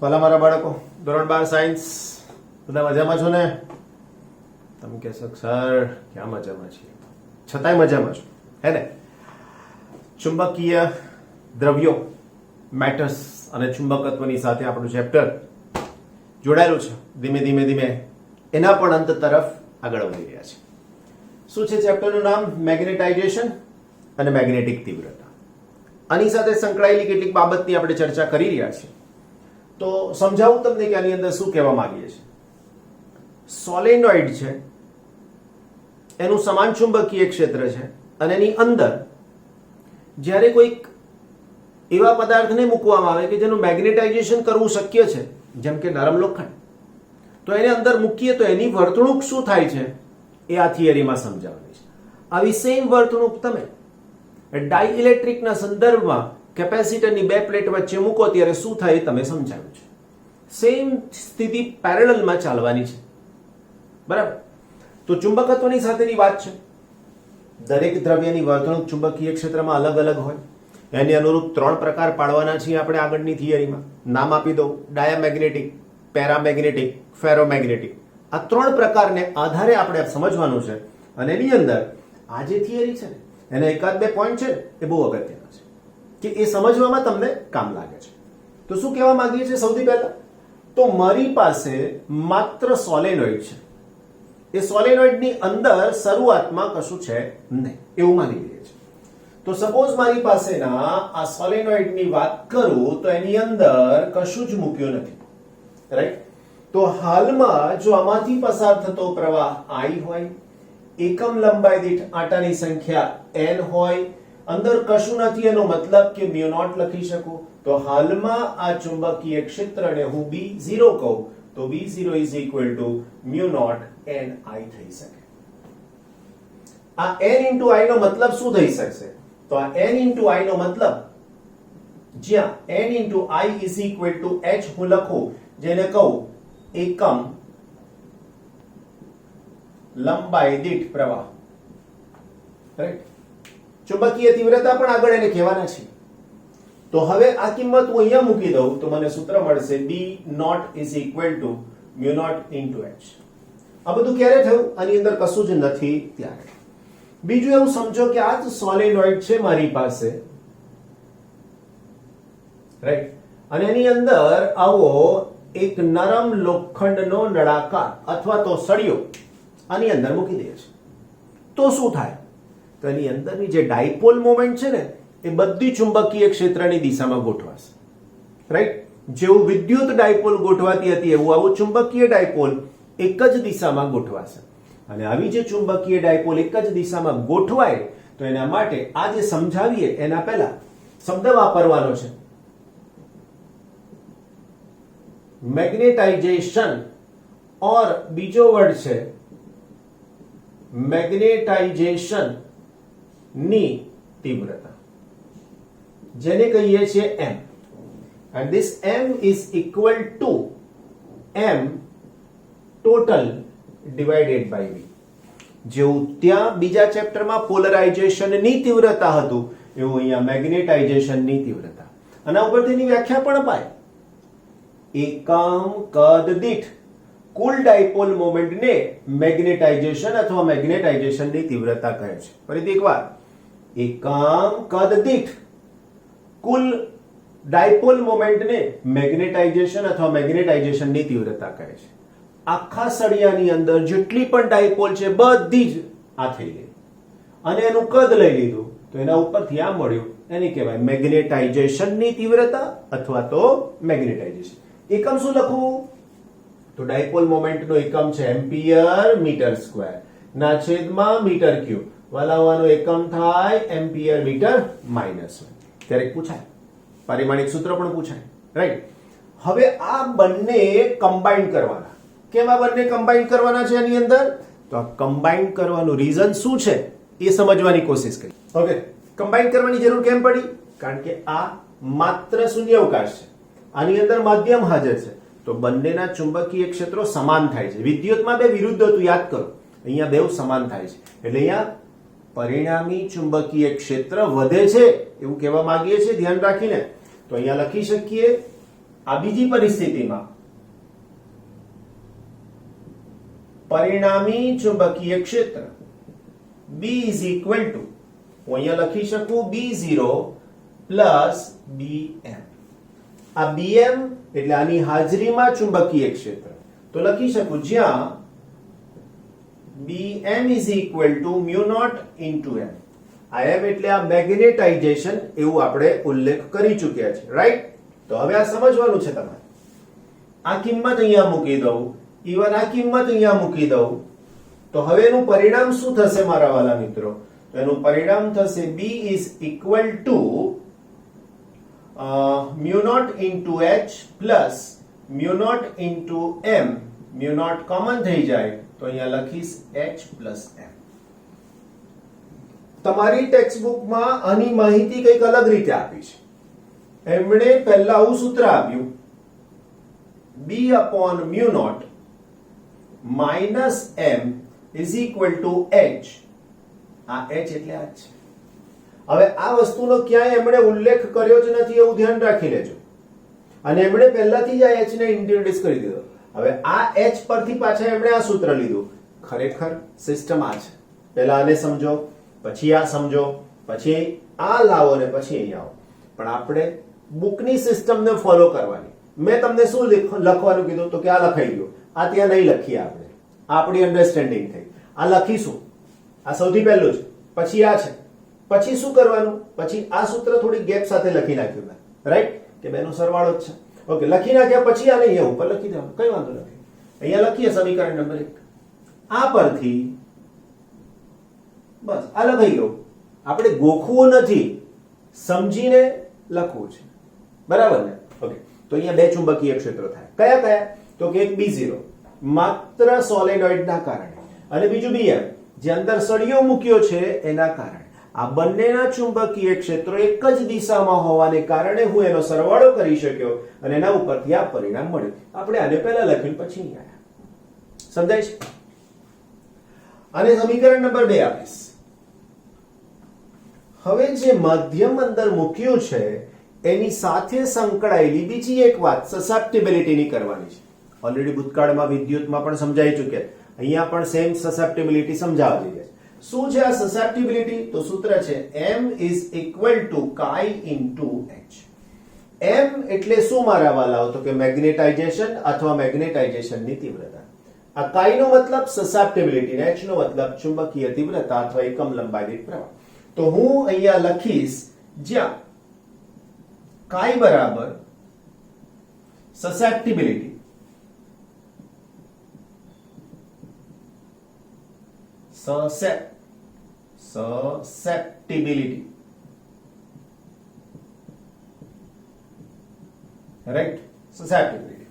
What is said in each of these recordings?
ભલા મારા બાળકો, ધોરણ 12 સાયન્સ બધા મજામાં છો ને? તમે કહેશો સર ક્યાં મજામાં છીએ, છતાંય મજામાં છો હે ને? ચુંબકીય દ્રવ્યો, મેટર્સ અને ચુંબકત્વની સાથે આપણું ચેપ્ટર જોડાયેલું છે. ધીમે ધીમે ધીમે એના પણ અંત તરફ આગળ વધી રહ્યા છે. શું છે ચેપ્ટરનું નામ? મેગ્નેટાઇઝેશન અને મેગ્નેટિક તીવ્રતા. આની સાથે સંકળાયેલી કેટલીક બાબતની આપણે ચર્ચા કરી રહ્યા છીએ. તો સમજાવું તમને કે આની અંદર શું કહેવા માંગીએ છીએ. સોલેનોઇડ છે, એનું સમાન ચુંબકીય ક્ષેત્ર છે અને એની અંદર જ્યારે કોઈક એવા પદાર્થને મૂકવામાં આવે કે જેનું મેગ્નેટાઇઝેશન કરવું શક્ય છે, જેમ કે નરમ લોખંડ, તો એને અંદર મૂકીએ તો એની વર્તણૂક શું થાય છે એ આ થિયરીમાં સમજાવવાની છે. આવી સેમ વર્તણૂક તમે ડાઇઇલેક્ટ્રિકના સંદર્ભમાં કેપેસિટરની બે પ્લેટ વચ્ચે મૂકો ત્યારે શું થાય તમે સમજાવ્યું છે. સેમ સ્થિતિ પેરેલલમાં ચાલવાની છે, બરાબર? તો ચુંબકત્વની સાથેની વાત છે. દરેક દ્રવ્યની વર્તણૂક ચુંબકીય ક્ષેત્રમાં અલગ અલગ હોય. એની અનુરૂપ 3 પ્રકાર પાડવાના છીએ આપણે આગળની થિયરીમાં. નામ આપી દો: ડાયામેગ્નેટિક, પેરામેગ્નેટિક, ફેરોમેગ્નેટિક. આ 3 પ્રકારને આધારે આપણે સમજવાનું છે. અને એની અંદર આ જે થિયરી છે ને, એના એકાદ બે પોઈન્ટ છે એ બહુ અગત્યના છે કે એ સમજવામાં તમને કામ લાગે છે. તો શું કહેવા માંગીએ છીએ? સૌથી પહેલા તો મારી પાસે માત્ર સોલેનોઇડ છે. એ સોલેનોઇડની અંદર શરૂઆતમાં કશું છે નહીં એવું માની લઈએ છીએ. તો સપોઝ મારી પાસેના આ સોલેનોઇડની વાત કરું તો એની અંદર કશું જ મૂક્યું નથી, રાઈટ? તો હાલમાં જો આમાંથી પસાર થતો પ્રવાહ I હોય, એકમ લંબાઈ દીઠ આંટાની સંખ્યા n હોય, અંદર કશું નથી, એનો મતલબ કે μ0 લખી શકું. તો હાલમાં આ ચુંબકીય ક્ષેત્રને હું B0 કહું તો B0 is equal to μ0 NI થઈ શકે. આ n into I નો મતલબ શું થઈ શકશે? તો આ n into I નો મતલબ જ્યાં n into I is equal to h હું લખું, જેને કહું એકમ લંબાઈ દીઠ પ્રવાહ, રાઈટ? ચુંબકીય તીવ્રતા પણ આગળ એને કહેવાના છે. તો હવે આ કિંમત હું અહીંયા મૂકી દઉં તો મને સૂત્ર મળશે B0 is equal to μ0 into h. આ બધું ક્યારે થયું? આની અંદર કશું જ નથી ત્યારે. બીજું એવું સમજો કે આ જ સોલેનોઇડ છે મારી પાસે, રાઈટ? અને એની અંદર આવો એક નરમ લોખંડનો નળાકાર અથવા તો સળિયો આની અંદર મૂકી દે છે. તો શું થાય? તો એની અંદરની જે ડાયપોલ મોમેન્ટ છે ને એ બધી ચુંબકીય ક્ષેત્રની દિશામાં ગોઠવાશે, રાઈટ? જેવું વિદ્યુત ડાયપોલ ગોઠવાતી હતી એવું આવું ચુંબકીય ડાયપોલ એક જ દિશામાં ગોઠવાશે. અને આવી જે ચુંબકીય ડાયપોલ એક જ દિશામાં ગોઠવાય તો એના માટે આ જે સમજાવીએ એના પહેલા શબ્દ વાપરવાનો છે મેગ્નેટાઇઝેશન, ઓર બીજો વર્ડ છે મેગ્નેટાઇઝેશન ની તીવ્રતા, જેને કહીએ છીએ m. and this m is equal to m total divided by v. જેવું ત્યાં બીજા ચેપ્ટરમાં પોલરાઇઝેશન ની તીવ્રતા હતું એવું અહીંયા મેગ્નેટાઇઝેશન ની તીવ્રતા. આના ઉપર તેની વ્યાખ્યા પણ અપાય. એકમ કદ દીઠ કુલ ડાયપોલ મોમેન્ટને મેગ્નેટાઇઝેશન અથવા મેગ્નેટાઇઝેશન ની તીવ્રતા કહે છે. ફરીથી એકવાર, એકમ કદ દીઠ કુલ ડાયપોલ મોમેન્ટને મેગ્નેટાઇઝેશન અથવા મેગ્નેટાઇઝેશન ની તીવ્રતા કહે છે. આખા સળિયાની અંદર જેટલી પણ ડાયપોલ છે બધી જ આ થઈ ગઈ અને એનું કદ લઈ લીધું તો એના ઉપરથી આ મળ્યું, એને કહેવાય મેગ્નેટાઇઝેશન ની તીવ્રતા અથવા તો મેગ્નેટાઇઝેશન. એકમ શું લખવું? તો ડાયપોલ મોમેન્ટનો એકમ છે એમ્પિયર મીટર સ્ક્વેર ના છેદમાં મીટર ક્યુબ. વલાવવાનો એકમ થાય એમ્પિયર મીટર માઇનસ 1. ત્યારે પૂછાય, પારિમાણિક સૂત્ર પણ પૂછાય, રાઈટ? હવે આ બંને કમ્બાઈન કરવાના. કેમ આ બંને કમ્બાઈન કરવાના છે આની અંદર? તો આ કમ્બાઈન કરવાનું રીઝન શું છે એ સમજવાની કોશિશ કરી. ઓકે, કમ્બાઈન કરવાની જરૂર કેમ પડી? કારણ કે આ માત્ર શૂન્યાવકાશ છે, આની અંદર માધ્યમ હાજર છે, તો બંનેના ચુંબકીય ક્ષેત્રો સમાન થાય છે. વિદ્યુતમાં બે વિરુદ્ધ હતું, યાદ કરો. અહીંયા બે સમાન થાય છે એટલે અહીંયા પરિણામી ચુંબકીય ક્ષેત્ર વધે છે એવું કહેવા માંગીએ છીએ, ધ્યાન રાખીને. તો અહીંયા લખી શકીએ આ બીજી પરિસ્થિતિમાં પરિણામી ચુંબકીય ક્ષેત્ર B ઇઝ ઇક્વલ ટુ, હું અહીંયા લખી શકું B0 પ્લસ BM. આ BM એટલે આની હાજરીમાં ચુંબકીય ક્ષેત્ર, તો લખી શકું જ્યાં BM is equal to mu naught into M. આ M એટલે આ મેગ્નેટાઇઝેશન, એવું આપણે ઉલ્લેખ કરી ચૂક્યા છે, રાઈટ? તો હવે આ સમજવાનું છે તમારે. આ કિંમત અહીંયા મૂકી દઉં, ઇવન આ કિંમત અહીંયા મૂકી દઉં, તો હવે એનું પરિણામ શું થશે મારા વાલા મિત્રો? તો એનું પરિણામ થશે B is equal to mu naught into H plus mu naught into M. Mu naught common થઈ જાય તો અહીંયા લખીશ H પ્લસ M. તમારી ટેક્સ્ટ બુકમાં આની માહિતી કંઈક અલગ રીતે આપી છે. એમણે પહેલા આવું સૂત્ર આપ્યું, B upon mu naught minus M is equal to H. આ H એટલે આ છે. હવે આ વસ્તુનો ક્યાંય એમણે ઉલ્લેખ કર્યો જ નથી, એવું ધ્યાન રાખી લેજો. અને એમણે પહેલાથી જ આ H ને ઇન્ટ્રોડ્યુસ કરી દીધો. હવે આ H પરથી પાછા એમણે આ સૂત્ર લીધું. ખરેખર સિસ્ટમ આ છે. પહેલા આને સમજો, પછી આ સમજો, પછી આ લાવો ને પછી અહીંયા આવો. પણ આપણે બુકની સિસ્ટમને ફોલો કરવાની. મેં તમને શું લખવાનું કીધું? તો કે આ લખાઈ ગયું. આ ત્યાં નહીં લખીએ આપણે, આપણી અન્ડરસ્ટેન્ડિંગ થઈ. આ લખીશું, આ સૌથી પહેલું છે, પછી આ છે, પછી શું કરવાનું? પછી આ સૂત્ર થોડી ગેપ સાથે લખી નાખ્યું મેં, રાઈટ? કે બેનો સરવાળો જ છે. ઓકે, લખી નાખ્યા પછી આને અહીંયા ઉપર લખી દેવાનું, કઈ વાંધો નથી. અહીંયા લખીએ સમીકરણ નંબર 1. આ પરથી બસ આ લખાઈ ગયું. આપણે ગોખવું નથી, સમજીને લખવું છે, બરાબર ને? ઓકે, તો અહીંયા બે ચુંબકીય ક્ષેત્રો થાય. કયા કયા? તો કે એક B0 માત્ર સોલેનોઇડના કારણે, અને બીજું BM જે અંદર સળિયો મૂક્યો છે એના કારણે. આ બંનેના ચુંબકીય ક્ષેત્રો એક જ દિશામાં હોવાને કારણે હું એનો સરવાળો કરી શક્યો અને એના ઉપરથી આ પરિણામ મળ્યું. આપણે આને પહેલા લખ્યું પછી અહીં આવ્યા. સમજાય છે? અને સમીકરણ નંબર 2 આપીશ. હવે જે માધ્યમ અંદર મૂક્યું છે એની સાથે સંકળાયેલી બીજી એક વાત સસેપ્ટિબિલિટીની કરવાની છે. ઓલરેડી ભૂતકાળમાં વિદ્યુતમાં પણ સમજાઈ ચૂક્યા, અહીંયા પણ સેમ સસેપ્ટિબિલિટી સમજાવવા જઈએ. શું છે આ સસેપ્ટિબિલિટી? તો સૂત્ર છે M is equal to chi into H. M એટલે શું મારા વાલાઓ? તો કે મેગ્નેટાઇઝેશન અથવા મેગ્નેટાઇઝેશનની તીવ્રતા. આ chi નો મતલબ સસેપ્ટિબિલિટી ને H નો મતલબ ચુંબકીય તીવ્રતા અથવા એકમ લંબાઈ દીઠ પ્રવાહ. તો હું અહીંયા લખીશ જ્યાં chi બરાબર susceptibility, susceptibility, right? Susceptibility.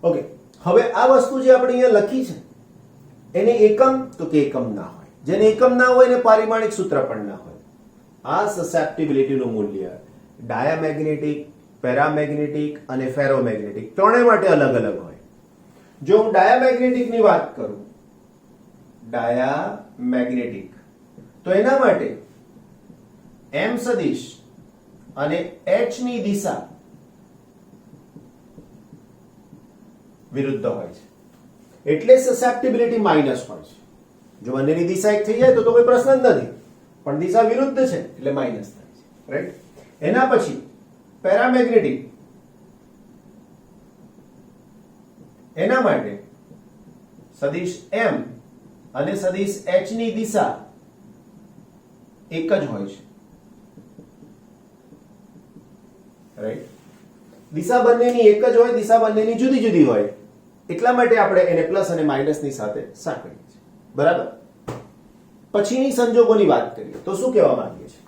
Okay, હવે આ વસ્તુ જે આપણે અહીંયા લખી છે એને એકમ, તો કે એકમ ના હોય. જેને એકમ ના હોય એને પારિમાણિક સૂત્ર પણ ના હોય. આ સસેપ્ટિબિલિટીનું મૂલ્ય ડાયામેગ્નેટિક, પેરામેગ્નેટિક અને ફેરોમેગ્નેટિક ત્રણેય માટે અલગ અલગ હોય. જો હું ડાયામેગ્નેટિકની વાત કરું, ડાયામેગ્નેટિક, તો એના માટે M સદિશ અને H ની દિશા વિરુદ્ધ હોય છે, એટલે સસેપ્ટિબિલિટી માઇનસ હોય છે. જો બંનેની દિશા એક થઈ જાય તો કોઈ પ્રશ્ન જ નથી, પણ દિશા વિરુદ્ધ છે એટલે માઇનસ થાય છે, રાઈટ? એના પછી પેરામેગ્નેટિક, એના માટે સદિશ M અને સદિશ H ની દિશા એક જ હોય છે, રાઈટ? દિશા બંનેની એક જ હોય, દિશા બંનેની જુદી જુદી હોય, એટલા માટે આપણે એને પ્લસ અને માઇનસ ની સાથે સાંકળીએ છીએ, બરાબર? પછીની સંજોગોની વાત કરીએ તો શું કહેવા માંગીએ છીએ?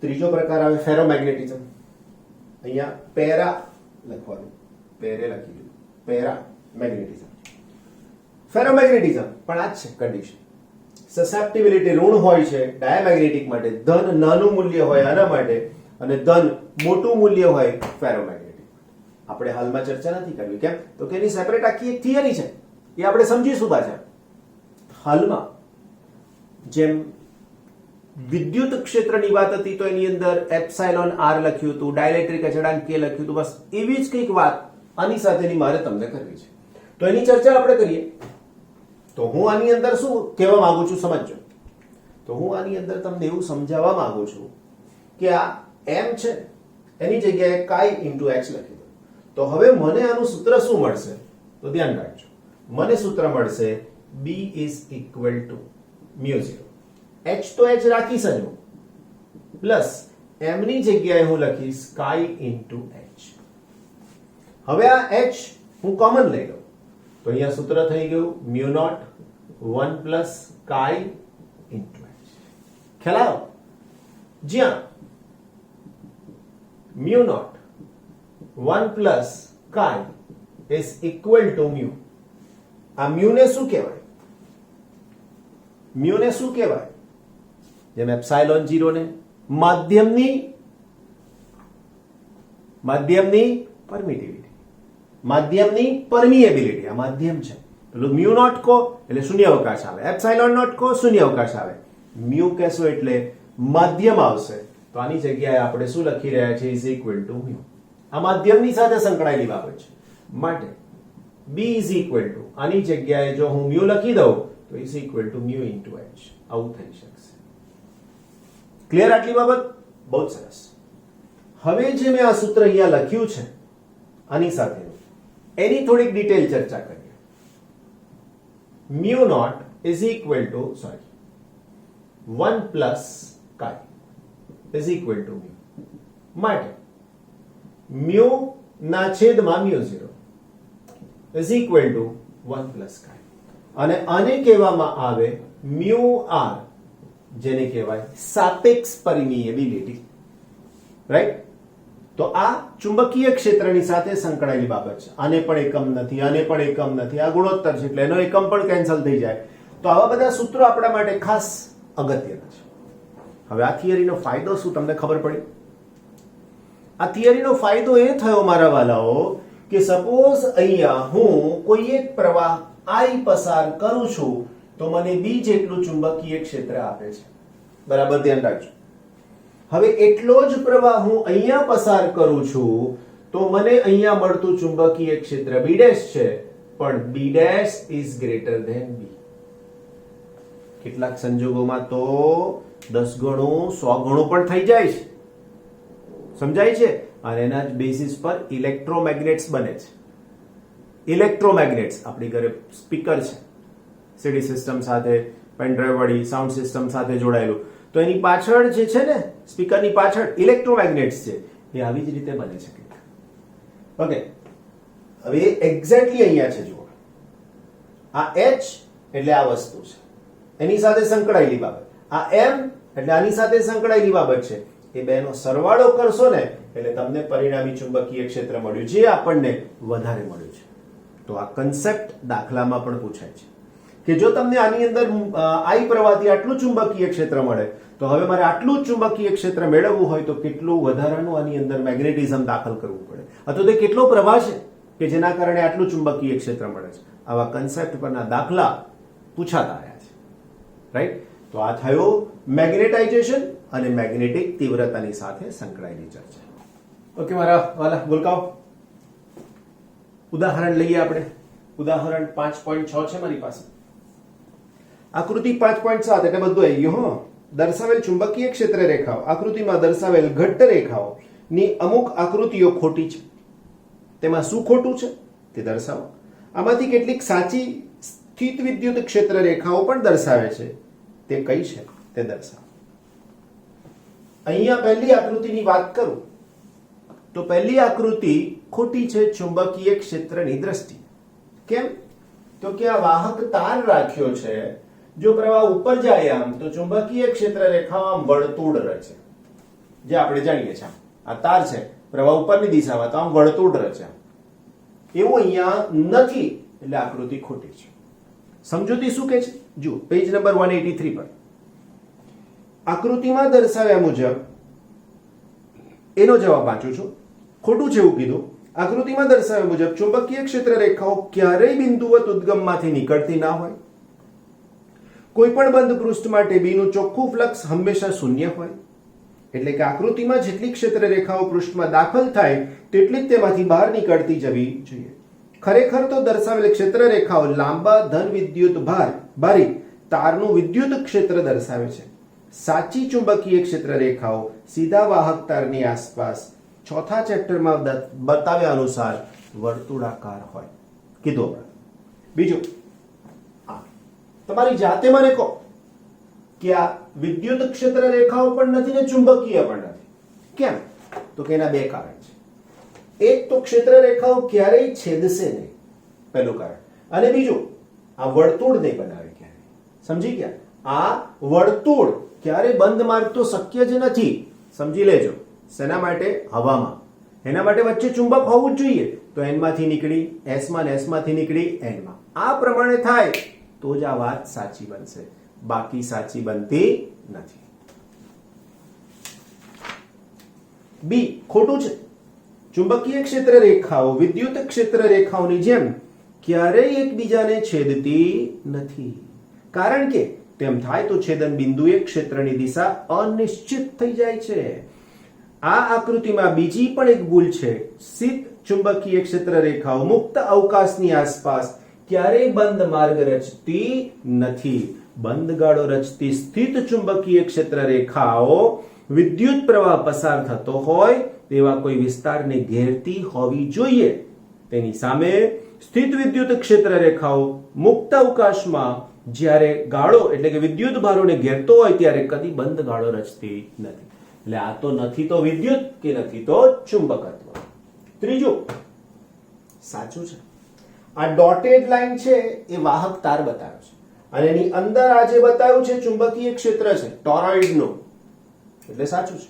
ત્રીજો પ્રકાર આવે ફેરોમેગ્નેટિઝમ. અહીંયા પેરા લખવાનું, પેરે લખી દીધું, પેરા મેગ્નેટિઝમ. ફેરોમેગ્નેટિઝમ પણ આ જ છે કન્ડિશન. સસેપ્ટિબિલિટી ઋણ હોય છે ડાયામેગ્નેટિક માટે, ધન નાનું મૂલ્ય હોય આના માટે, અને ધન મોટું મૂલ્ય હોય ફેરોમેગ્નેટિક. આપણે હાલમાં ચર્ચા નથી કરવી, કેમ? તો કે એની સેપરેટ આખી એક થિયરી છે, એ આપણે સમજીશું પાછા. હાલમાં જેમ વિદ્યુત ક્ષેત્રની વાત હતી તો એની અંદર એપ્સાઇલોન આર લખ્યું હતું, ડાઇલેક્ટ્રિક અચળાંક કે લખ્યું હતું. બસ એવી જ કંઈક વાત આની સાથેની મારે તમને કરવી છે. તો એની ચર્ચા આપણે કરીએ. તો હું આની અંદર શું કહેવા માંગુ છું સમજજો. તો હું આની અંદર તમને એવું સમજાવવા માંગુ છું કે આ m છે એની જગ્યાએ કાઈ ઇન્ટુ h લખી દો. તો હવે મને આનું સૂત્ર શું મળશે? તો ધ્યાન રાખજો, મને સૂત્ર મળશે b is equal to μ0. h તો h રાખીશ જ હું, પ્લસ m ની જગ્યાએ હું લખીશ કાઈ ઇન્ટુ h. હવે આ h હું કોમન લઈ લઉં તો અહીંયા સૂત્ર થઈ ગયું μ0 1 પ્લસ કાઈ ઇન્ટુ h. ખ્યાલ આવ્યો? જ્યાં μ0 1 પ્લસ કાઈ ઇઝ ઇક્વલ ટુ μ. આ μ ને શું કહેવાય? μ ને શું કહેવાય? જેમ એપ્સાઇલોન 0 ને માધ્યમની પરમિટિવિટી, માધ્યમની પરમિએબિલિટી. આ માધ્યમ છે, પેલું મ્યુ નોટ કો એટલે શૂન્ય અવકાશ આવે, એપ્સાઇલોન નોટ કો શૂન્ય અવકાશ આવે. મ્યુ કહેશો એટલે માધ્યમ આવશે. તો આની જગ્યાએ આપણે શું લખી રહ્યા છીએ? Is equal to mu. આ માધ્યમની સાથે સંકળાયેલી બાબત છે, માટે b ઇઝ ઇક્વલ ટુ આની જગ્યાએ જો હું મ્યુ લખી દઉં તો is equal to mu into h. આવું થઈ શકશે. ક્લિયર આટલી બાબત? બહુ સરસ. હવે જે મેં આ સૂત્ર અહીંયા લખ્યું છે આની સાથે એની થોડીક ડિટેલ ચર્ચા કરીએ. Mu naught is equal two 1 plus કાઈ ઇઝ ઇક્વલ ટુ મ્યુ. માટે મ્યુ ના છેદમાં μ0 ઇઝ ઇક્વલ ટુ 1 પ્લસ કાઈ. અને આને કહેવામાં આવે મ્યુ આર, જેને કહેવાય સાપેક્ષ પરમિએબિલિટી. રાઈટ? તો આ ચુંબકીય ક્ષેત્રની સાથે સંકળાયેલી બાબત છે. આને પણ એકમ નથી, આને પણ એકમ નથી, આ ગુણોત્તર છે એટલે એનો એકમ પણ કેન્સલ થઈ જાય. તો આવા બધા સૂત્રો આપણા માટે ખાસ અગત્યના છે. હવે આ થિયરીનો ફાયદો શું તમને ખબર પડી? આ થિયરીનો ફાયદો એ થયો મારા વાલાઓ કે સપોઝ અહીંયા હું કોઈ એક પ્રવાહ I પસાર કરું છું તો મને b જેટલું ચુંબકીય ક્ષેત્ર આપે છે. બરાબર ધ્યાન રાખજો. હવે એટલો જ પ્રવાહ હું અહીંયા પસાર કરું છું તો મને અહીંયા મળતું ચુંબકીય ક્ષેત્ર b' છે, પણ b' is greater than b. કેટલાક સંજોગોમાં તો 10 ગણું 100 ગણું પણ થઈ જાય છે. સમજાય છે? અને એના જ બેસિસ પર ઇલેક્ટ્રોમેગ્નેટ્સ બને છે. ઇલેક્ટ્રોમેગ્નેટ્સ આપણી ઘરે સ્પીકર છે, સીડી સિસ્ટમ સાથે, પેનડ્રાઈવ વાળી સાઉન્ડ સિસ્ટમ સાથે જોડાયેલું, તો એની પાછળ જે છે ને સ્પીકરની પાછળ ઇલેક્ટ્રોમેગ્નેટ્સ છે, એ આવી જ રીતે બને છે. ઓકે, હવે એક્ઝેક્ટલી અહીંયા છે જુઓ. આ h એટલે આ વસ્તુ છે, એની સાથે સંકળાયેલી બાબત. આ m એટલે આની સાથે સંકળાયેલી બાબત છે. એ બેનો સરવાળો કરશો ને એટલે તમને પરિણામી ચુંબકીય ક્ષેત્ર મળ્યું, જે આપણને વધારે મળ્યું છે. તો આ કન્સેપ્ટ દાખલામાં પણ પૂછાય છે કે જો તમને આની અંદર I પ્રવાહથી આટલું ચુંબકીય ક્ષેત્ર મળે તો હવે મારે આટલું જ ચુંબકીય ક્ષેત્ર મેળવવું હોય તો કેટલું વધારાનું આની અંદર મેગ્નેટિઝમ દાખલ કરવું પડે, અથવા તો કેટલો પ્રવાહ છે કે જેના કારણે આટલું ચુંબકીય ક્ષેત્ર મળે છે. આવા કન્સેપ્ટ પરના દાખલા પૂછાતા આવ્યા છે. રાઈટ? તો આ થયો મેગ્નેટાઇઝેશન અને મેગ્નેટિક તીવ્રતાની સાથે સંકળાયેલી ચર્ચા. ઓકે મારા વાલા બોલકાઓ, ઉદાહરણ લઈએ આપણે. ઉદાહરણ 5.6 છે મારી પાસે. આકૃતિ 5.7 એટલે બધું આવી ગયું. હો, દર્શાવેલ ચુંબકીય ક્ષેત્ર રેખાઓ, આકૃતિમાં દર્શાવેલ ઘટ્ટ રેખાઓ ની અમુક આકૃતિઓ ખોટી છે. તેમાં શું ખોટું છે તે દર્શાવો. આમાંથી કેટલીક સાચી સ્થિત વિદ્યુત ક્ષેત્ર રેખાઓ પણ દર્શાવે છે, તે કઈ છે તે દર્શાવો. અહીંયા પહેલી આકૃતિની વાત કરું તો પહેલી આકૃતિ ખોટી છે ચુંબકીય ક્ષેત્રની દ્રષ્ટિએ. કેમ? તો કે આ વાહક તાર રાખ્યો છે, જો પ્રવાહ ઉપર જાય આમ તો ચુંબકીય ક્ષેત્ર રેખાઓ આમ વર્તુળ રચે, જે આપણે જાણીએ છીએ. આ તાર છે, પ્રવાહ ઉપરની દિશામાં તો આમ વર્તુળ રચે. એવું અહીંયા નથી, એટલે આકૃતિ ખોટી છે. સમજૂતી શું કે છે જુઓ, પેજ નંબર 183 પર આકૃતિમાં દર્શાવ્યા મુજબ એનો જવાબ વાંચું છું. ખોટું છે એવું કીધું. આકૃતિમાં દર્શાવ્યા મુજબ ચુંબકીય ક્ષેત્ર રેખાઓ ક્યારેય બિંદુવત ઉદ્ગમમાંથી નીકળતી ના હોય. કોઈ પણ બંધ પૃષ્ઠ માટે B નું ચોખ્ખું ફ્લક્સ હંમેશા શૂન્ય હોય, એટલે કે આકૃતિમાં જેટલી ક્ષેત્ર રેખાઓ પૃષ્ઠમાં દાખલ થાય તેટલી જ તેમાંથી બહાર નીકળતી જવી જોઈએ. ખરેખર તો દર્શાવેલ ક્ષેત્ર રેખાઓ લાંબા ધન વિદ્યુત ભારિત તારનું વિદ્યુત ક્ષેત્ર દર્શાવે છે. સાચી ચુંબકીય ક્ષેત્ર રેખાઓ સીધા વાહક તારની આસપાસ ચોથા ચેપ્ટરમાં બતાવ્યા અનુસાર વર્તુળાકાર હોય. કીધું. બીજું, તમારી જાતે મને કહો કે આ વિદ્યુત ક્ષેત્ર રેખાઓ પણ નથી ને ચુંબકીય પણ નથી. કેમ? તો કે એના બે કારણ છે. એક તો ક્ષેત્ર રેખાઓ ક્યારેય છેદશે નહીં, પહેલું કારણ. અને બીજું, આ વર્તુળ નહીં બનાવે ક્યારે. સમજી ગયા? આ વર્તુળ ક્યારે બંધ માર્ગ તો શક્ય જ નથી. સમજી લેજો. શેના માટે? હવામાં. એના માટે વચ્ચે ચુંબક હોવું જ જોઈએ. તો n માંથી નીકળી s માં ને s માંથી નીકળી n માં. આ પ્રમાણે થાય તો જ આ વાત સાચી બનશે, બાકી સાચી બનતી નથી. બી ખોટું છે. ચુંબકીય ક્ષેત્ર રેખાઓ વિદ્યુત ક્ષેત્ર રેખાઓની જેમ ક્યારેય એકબીજાને છેદતી નથી, કારણ કે તેમ થાય તો છેદન બિંદુએ ક્ષેત્રની દિશા અનિશ્ચિત થઈ જાય છે. આ આકૃતિમાં બીજી પણ એક ભૂલ છે. સ્થિત ચુંબકીય ક્ષેત્ર રેખાઓ મુક્ત અવકાશની આસપાસ ક્યારેય બંધ માર્ગ રચતી નથી. બંધ ગાળો રચતી સ્થિત ચુંબકીય ક્ષેત્ર રેખાઓ વિદ્યુત પ્રવાહ પસાર થતો હોય તેવા કોઈ વિસ્તારને ઘેરતી હોવી જોઈએ. તેની સામે સ્થિત વિદ્યુત ક્ષેત્ર રેખાઓ મુક્ત અવકાશમાં જ્યારે ગાળો એટલે કે વિદ્યુત ભારોને ઘેરતો હોય ત્યારે કદી બંધ ગાળો રચતી નથી. એટલે આ તો નથી તો વિદ્યુત કે નથી તો ચુંબકત્વ. ત્રીજું સાચું છે. આ ડોટેડ લાઈન છે એ વાહક તાર બતાવે છે અને એની અંદર આ જે બતાવ્યું છે ચુંબકીય ક્ષેત્ર છે ટોરોઇડનું, એટલે સાચું છે.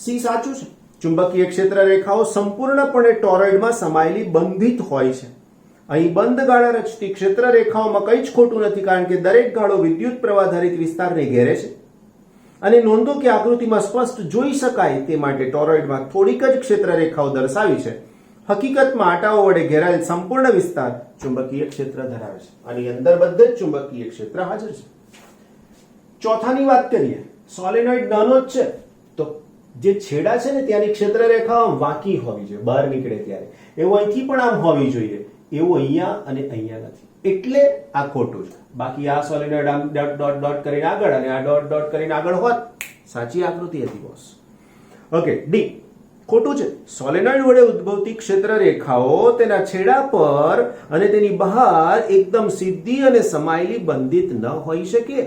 સી સાચું છે. ચુંબકીય ક્ષેત્ર રેખાઓ સંપૂર્ણપણે ટોરોઇડમાં સમાયેલી બંધિત હોય છે. અહીં બંધ ગાળા રચતી ક્ષેત્ર રેખાઓમાં કંઈ જ ખોટું નથી, કારણ કે દરેક ગાળો વિદ્યુત પ્રવાધારિત વિસ્તારને ઘેરે છે. અને નોંધો કે આકૃતિમાં સ્પષ્ટ જોઈ શકાય તે માટે ટોરોઇડમાં થોડીક જ ક્ષેત્ર રેખાઓ દર્શાવી છે. હકીકતમાં આટાઓ વડે ઘેરાયેલ સંપૂર્ણ વિસ્તાર ચુંબકીય ક્ષેત્ર ધરાવે છે. આની અંદર બધે જ ચુંબકીય ક્ષેત્ર હાજર છે. ચોથાની વાત કરીએ. સોલેનોઇડ નાનો જ છે તો જે છેડા છે ને ત્યાંની ક્ષેત્ર રેખાઓ વાંકી હોવી જોઈએ, બહાર નીકળે ત્યારે. એવું અહીંથી પણ આમ હોવી જોઈએ, એવું અહીંયા અને અહીંયા નથી, એટલે આ ખોટું છે. બાકી આ સોલેનોઇડ આમ ડોટ ડોટ ડોટ કરીને આગળ અને આ ડોટ ડોટ કરીને આગળ હોત, સાચી આકૃતિ હતી બોસ. ઓકે. ડી ખોટું છે. સોલેનોઇડ વડે ઉદ્ભવતી ક્ષેત્ર રેખાઓ તેના છેડા પર અને તેની બહાર એકદમ સીધી અને સમાયેલી બંધિત ન હોઈ શકે,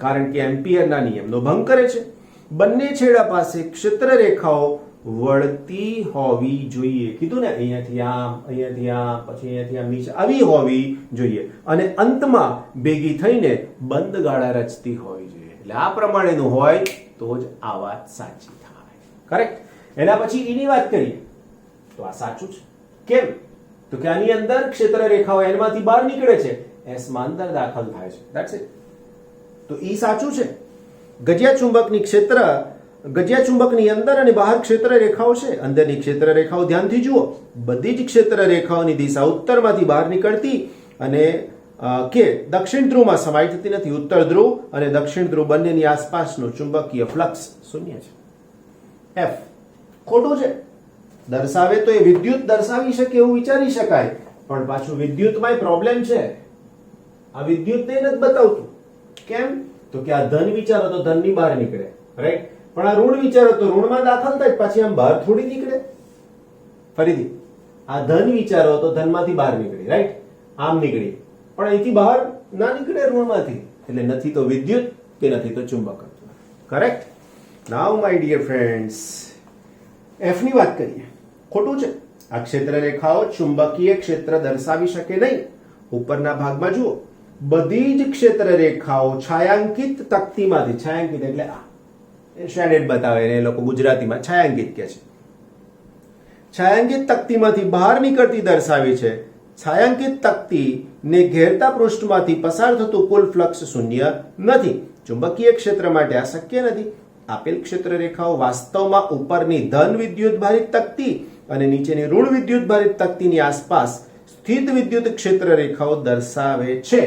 કારણ કે એમ્પિયરના નિયમનો ભંગ કરે છે. બંને છેડા પાસે ક્ષેત્ર રેખાઓ વળતી હોવી જોઈએ. કીધું ને, અહીંયાથી આમ, અહીંયાથી આમ, પછી અહીંયાથી આમ નીચે આવી હોવી જોઈએ અને અંતમાં ભેગી થઈને બંધ ગાળા રચતી હોવી જોઈએ. એટલે આ પ્રમાણેનું હોય તો જ આ વાત સાચી થાય. કરેક્ટ. એના પછી એની વાત કરીએ તો આ સાચું છે. કેમ? તો કે આની અંદર ક્ષેત્ર રેખાઓ n માંથી બહાર નીકળે છે, s માં અંદર દાખલ થાય છે. That's it. તો ઈ સાચું છે. ગજિયા ચુંબકની અંદર અને બહાર ક્ષેત્ર રેખાઓ છે. અંદરની ક્ષેત્ર રેખાઓ ધ્યાનથી જુઓ. બધી જ ક્ષેત્ર રેખાઓની દિશા ઉત્તરમાંથી બહાર નીકળતી અને કે દક્ષિણ ધ્રુવમાં સમાઈ થતી નથી. ઉત્તર ધ્રુવ અને દક્ષિણ ધ્રુવ બંનેની આસપાસનું ચુંબકીય ફ્લક્સ શૂન્ય છે. એફ ખોટું છે. દર્શાવે તો એ વિદ્યુત દર્શાવી શકે એવું વિચારી શકાય, પણ પાછું વિદ્યુતમાં પ્રોબ્લેમ છે. આ વિદ્યુતને નથી બતાવતું. કેમ? તો કે આ ધન વિચારો તો ધનની બહાર નીકળે, રાઈટ? પણ આ ઋણ વિચારો તો ઋણમાં દાખલ થાય, પછી આમ બહાર થોડી નીકળે. ફરીથી, આ ધન વિચારો તો ધનમાંથી બહાર નીકળી, રાઈટ? આમ નીકળી, પણ અહીંથી બહાર ના નીકળે ઋણમાંથી. એટલે નથી તો વિદ્યુત કે નથી તો ચુંબકત્વ. Correct. Now my dear friends, F ની વાત કરીએ. ખોટું છે. આ ક્ષેત્ર રેખાઓ ચુંબકીય ક્ષેત્ર દર્શાવી શકે નહીં. ઉપરના ભાગમાં જુઓ. બધી જ ક્ષેત્ર રેખાઓ છાયાંકિત તકતીમાંથી, છાયાંકિત એટલે આ શેડેડ બતાવે ને એ લોકો ગુજરાતીમાં છાયાંકિત કહે છે, છાયાંકિત તકતીમાંથી બહાર નીકળતી દર્શાવી છે. છાયાંકિત તકતીને ઘેરતા પૃષ્ઠમાંથી પસાર થતું કુલ ફ્લક્સ શૂન્ય નથી. ચુંબકીય ક્ષેત્ર માટે આ શક્ય નથી. આપેલ ક્ષેત્ર રેખાઓ વાસ્તવમાં ઉપરની ધન વિદ્યુત ભારિત તકતી અને નીચેની ઋણ વિદ્યુત ભારિત તકતીની આસપાસ સ્થિત વિદ્યુત ક્ષેત્ર રેખાઓ દર્શાવે છે.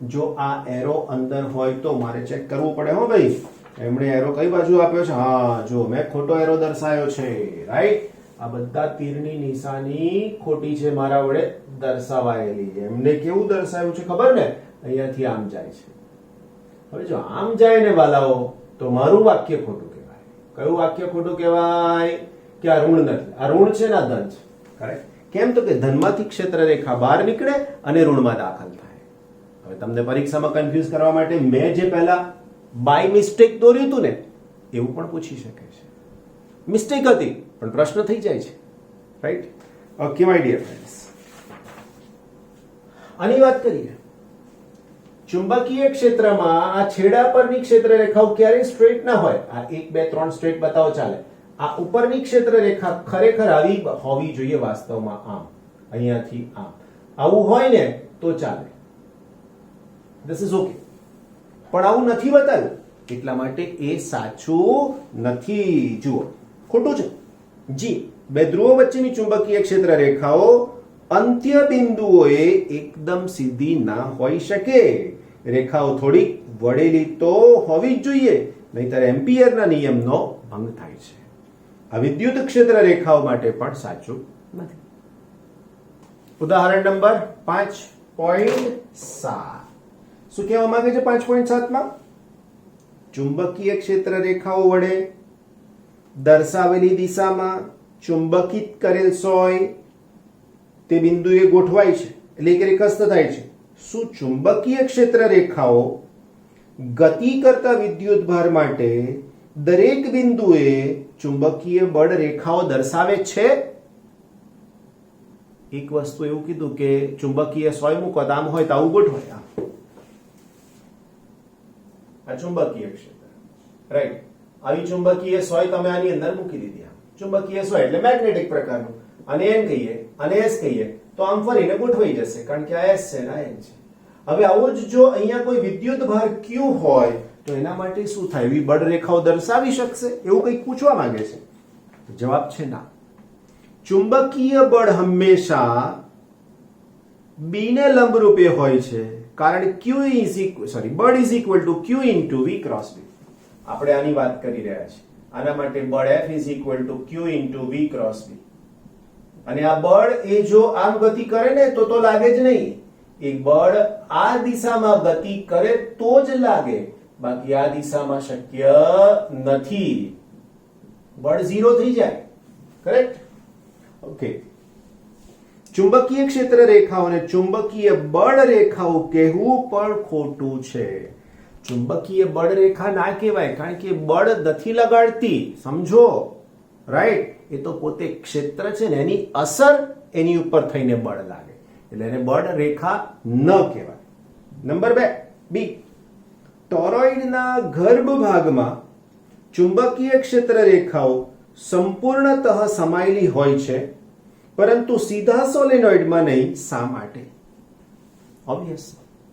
જો આ એરો અંદર હોય તો મારે ચેક કરવું પડે હો ભાઈ એમણે એરો કઈ બાજુ આપ્યો છે હા જો મેં ખોટો એરો દર્શાવ્યો છે રાઈટ આ બધા તીરની નિશાની ખોટી છે મારા વડે દર્શાવાયેલી એમને કેવું દર્શાવ્યું છે ખબર ને અહીંયાથી આમ જાય છે હવે જો આમ જાય ને વાલાઓ તો મારું વાક્ય ખોટું કહેવાય કયું વાક્ય ખોટું કહેવાય કે આ ઋણ નથી આ ઋણ છે ને ધન છે કરેક્ટ કેમ તો કે ધનમાંથી ક્ષેત્ર રેખા બહાર નીકળે અને ઋણમાં દાખલ થાય હવે તમને પરીક્ષામાં કન્ફ્યુઝ કરવા માટે મેં જે પહેલા બાય મિસ્ટેક દોર્યું હતું ને એવું પણ પૂછી શકે છે મિસ્ટેક હતી પણ પ્રશ્ન થઈ જાય છે right okay my dear friends આની વાત કરીએ ચુંબકીય ક્ષેત્રમાં આ છેડા પરની ક્ષેત્ર રેખાઓ ક્યારેય સ્ટ્રેટ ના હોય આ 1 2 3 સ્ટ્રેટ બતાવો ચાલે આ ઉપરની ક્ષેત્ર રેખા ખરેખર આવી હોવી જોઈએ વાસ્તવમાં આમ અહીંયાથી આમ આવું હોય ને તો ચાલે ધીસ ઇઝ ઓકે પણ આવું નથી બતાવ્યું એટલા માટે એ સાચું નથી જુઓ ખોટું છે જી બે ધ્રુવો વચ્ચેની ચુંબકીય ક્ષેત્ર રેખાઓ અંત્ય બિંદુઓએ એકદમ સીધી ના હોઈ શકે રેખાઓ થોડીક વળેલી તો હોવી જ જોઈએ નહીતર એમ્પિયરના નિયમનો ભંગ થાય છે આ વિદ્યુત ક્ષેત્ર રેખાઓ માટે પણ સાચું નથી ઉદાહરણ નંબર 5.7 શું કહેવા માંગે છે 5.7 માં ચુંબકીય ક્ષેત્ર રેખાઓ વડે દર્શાવેલી દિશામાં ચુંબકિત કરેલ સોય તે બિંદુએ ગોઠવાય છે એટલે કે રેખાસ્થ થાય છે શું ચુંબકીય ક્ષેત્ર રેખાઓ ગતિ કરતા વિદ્યુત ભાર માટે દરેક બિંદુએ ચુંબકીય બળ રેખાઓ દર્શાવે છે એક વસ્તુ એવું કીધું કે ચુંબકીય સોય મૂકો તો આમ હોય તો આવું ગોઠવાય આ ચુંબકીય ક્ષેત્ર રાઈટ આવી ચુંબકીય સોય તમે આની અંદર મૂકી દીધી ચુંબકીય સોય એટલે મેગ્નેટિક પ્રકારનું અને એન કહીએ અને એસ કહીએ તો આમ ફરીને ગોઠવાઈ જશે કારણ કે આ એસ છે ને એન છે હવે આવો જ જો અહીંયા કોઈ વિદ્યુત ભાર ક્યુ હોય તો એના માટે શું થાય એવી બળ રેખાઓ દર્શાવી શકશે એવું કંઈક પૂછવા માંગે છે જવાબ છે ના ચુંબકીય બળ હંમેશા બી ને લંબરૂપે હોય છે કારણ બળ is equal to q into v cross B આપણે આની વાત કરી રહ્યા છીએ આના માટે બળ F is equal to q into v cross B અને આ બળ એ જો આમ ગતિ કરે ને તો લાગે જ નહીં એ બળ આ દિશામાં ગતિ કરે તો જ લાગે બાકી આ દિશામાં શક્ય નથી બળ 0 થઈ જાય કરેક્ટ ઓકે ચુંબકીય ક્ષેત્ર રેખાઓને ચુંબકીય બળ રેખાઓ કહેવું પણ ખોટું છે ચુંબકીય બળ રેખા ના કહેવાય કારણ કે બળ નથી લગાડતી સમજો રાઈટ એ તો પોતે ક્ષેત્ર છે ને એની અસર એની ઉપર થઈને બળ લાગે એટલે એને બળ રેખા ન કહેવાય નંબર 2 બી ટોરોઇડના ગર્ભ ભાગમાં ચુંબકીય ક્ષેત્ર રેખાઓ સંપૂર્ણતઃ સમાયેલી હોય છે પરંતુ સીધા સોલેનોઇડમાં નહીં શા માટે ઓબ્વિયસ